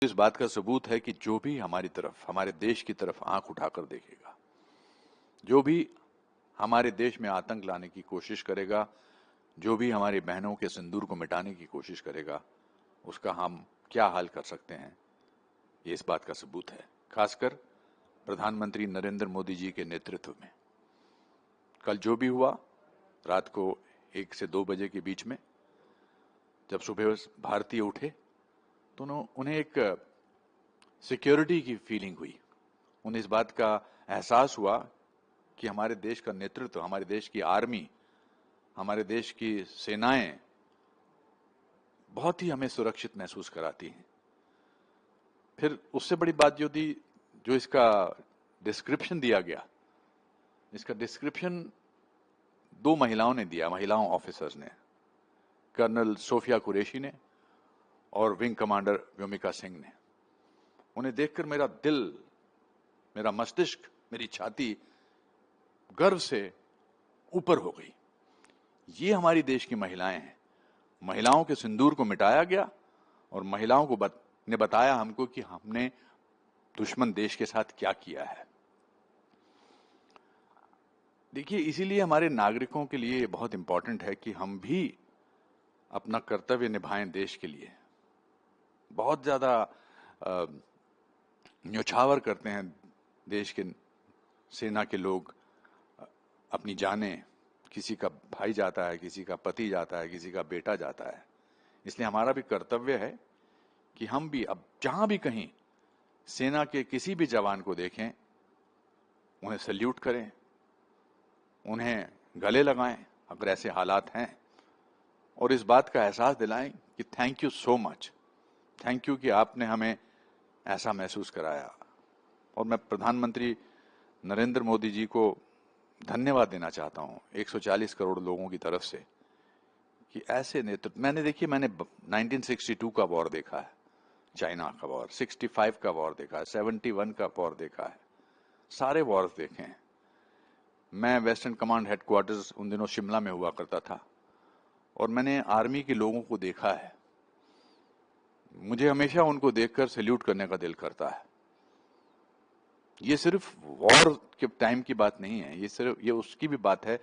इस बात का सबूत है कि जो भी हमारी तरफ, हमारे देश की तरफ आंख उठाकर देखेगा, जो भी हमारे देश में आतंक लाने की कोशिश करेगा, जो भी हमारी बहनों के सिंदूर को मिटाने की कोशिश करेगा, उसका हम क्या हाल कर सकते हैं, ये इस बात का सबूत है। खासकर प्रधानमंत्री नरेंद्र मोदी जी के नेतृत्व में कल जो भी हुआ, रात को 1 से 2 बजे के बीच में जब सुबह भारतीय उठे तो उन्हें एक सिक्योरिटी की फीलिंग हुई। उन्हें इस बात का एहसास हुआ कि हमारे देश का नेतृत्व, हमारे देश की आर्मी, हमारे देश की सेनाएं बहुत ही हमें सुरक्षित महसूस कराती हैं। फिर उससे बड़ी बात जो थी, जो इसका डिस्क्रिप्शन दिया गया, इसका डिस्क्रिप्शन 2 महिलाओं ने दिया, महिलाओं ऑफिसर्स ने, कर्नल सोफिया कुरैशी ने और विंग कमांडर व्योमिका सिंह ने। उन्हें देखकर मेरा दिल, मेरा मस्तिष्क, मेरी छाती गर्व से ऊपर हो गई। ये हमारी देश की महिलाएं हैं। महिलाओं के सिंदूर को मिटाया गया और महिलाओं को ने बताया हमको कि हमने दुश्मन देश के साथ क्या किया है। देखिए, इसीलिए हमारे नागरिकों के लिए बहुत इंपॉर्टेंट है कि हम भी अपना कर्तव्य निभाएं देश के लिए। बहुत ज्यादा न्योछावर करते हैं देश के सेना के लोग अपनी जानें, किसी का भाई जाता है, किसी का पति जाता है, किसी का बेटा जाता है। इसलिए हमारा भी कर्तव्य है कि हम भी अब जहां भी कहीं सेना के किसी भी जवान को देखें, उन्हें सल्यूट करें, उन्हें गले लगाएं अगर ऐसे हालात हैं, और इस बात का एहसास दिलाएं कि thank you so much, thank you कि आपने हमें ऐसा महसूस कराया। और मैं प्रधानमंत्री नरेंद्र मोदी जी को धन्यवाद देना चाहता हूं 140 करोड़ लोगों की तरफ से कि ऐसे नेतृत्व। मैंने 1962 का वॉर देखा है, चाइना का वॉर, 65 का वॉर देखा है, 71 का वॉर देखा है, सारे वॉर्स देखे हैं। मैं वेस्टर्न कमांड हेडक्वार्टर्स उन दिनों शिमला में हुआ करता था और मैंने आर्मी के लोगों को देखा है। मुझे हमेशा उनको देखकर सैल्यूट करने का दिल करता है। ये सिर्फ वॉर के टाइम की बात नहीं है, ये उसकी भी बात है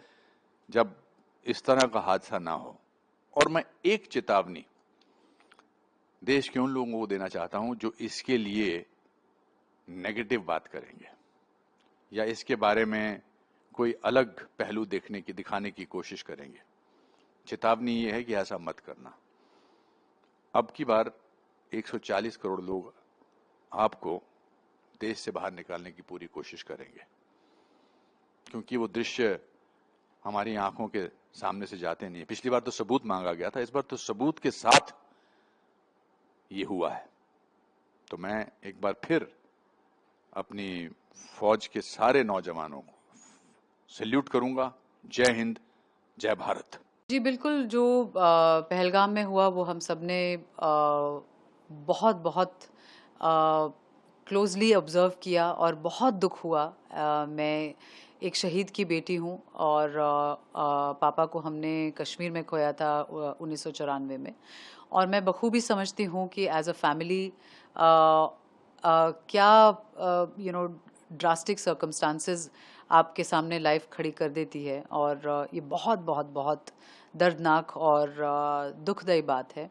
जब इस तरह का हादसा ना हो। और मैं एक चेतावनी देश के उन लोगों को देना चाहता हूं जो इसके लिए नेगेटिव बात करेंगे या इसके बारे में कोई अलग पहलू दिखाने की कोशिश करेंगे। चेतावनी ये है कि ऐसा मत करना। अब की बार 140 करोड़ लोग आपको देश से बाहर निकालने की पूरी कोशिश करेंगे, क्योंकि वो दृश्य हमारी आंखों के सामने से जाते नहीं है। पिछली बार तो सबूत मांगा गया था, इस बार तो सबूत के साथ ये हुआ है। तो मैं एक बार फिर अपनी फौज के सारे नौजवानों को सैल्यूट करूंगा। जय हिंद, जय भारत। जी बिल्कुल, जो पहलगाम में हुआ वो हम सब ने बहुत बहुत क्लोजली ऑब्जर्व किया और बहुत दुख हुआ। मैं एक शहीद की बेटी हूँ और पापा को हमने कश्मीर में खोया था 1994 में, और मैं बखूबी समझती हूँ कि एज अ फैमिली क्या ड्रास्टिक सर्कमस्टांसेस आपके सामने लाइफ खड़ी कर देती है, और ये बहुत बहुत बहुत दर्दनाक और दुखदायी बात है।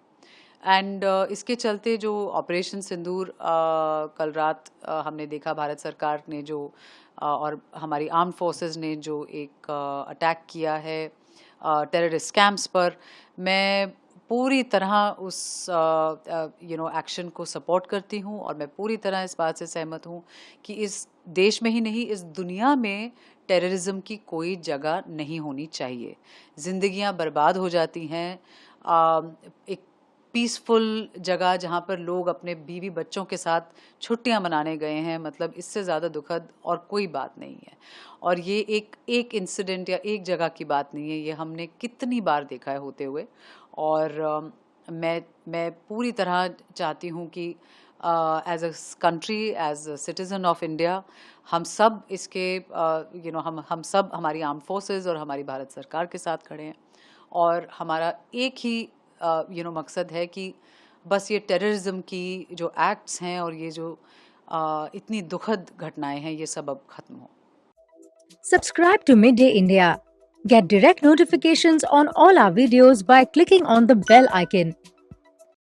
एंड इसके चलते जो ऑपरेशन सिंदूर कल रात हमने देखा, भारत सरकार ने जो और हमारी आर्म्ड फोर्सेस ने जो एक अटैक किया है टेररिस्ट कैंप्स पर, मैं पूरी तरह उस एक्शन को सपोर्ट करती हूँ। और मैं पूरी तरह इस बात से सहमत हूँ कि इस देश में ही नहीं, इस दुनिया में टेररिज्म की कोई जगह नहीं होनी चाहिए। जिंदगियां बर्बाद हो जाती हैं। एक पीसफुल जगह जहाँ पर लोग अपने बीवी बच्चों के साथ छुट्टियां मनाने गए हैं, मतलब इससे ज़्यादा दुखद और कोई बात नहीं है। और ये एक इंसिडेंट या एक जगह की बात नहीं है, ये हमने कितनी बार देखा है होते हुए। और मैं पूरी तरह चाहती हूँ कि as a country, as a citizen of India, हम सब इसके हम सब, हमारी आर्म फोर्सेस और हमारी भारत सरकार के साथ खड़े हैं। और हमारा एक ही मकसद है कि बस ये टेररिज्म की जो एक्ट्स हैं और ये जो इतनी दुखद घटनाएं हैं, ये सब अब खत्म हो। Subscribe to Midday India. Get direct notifications on all our videos by clicking on the bell icon.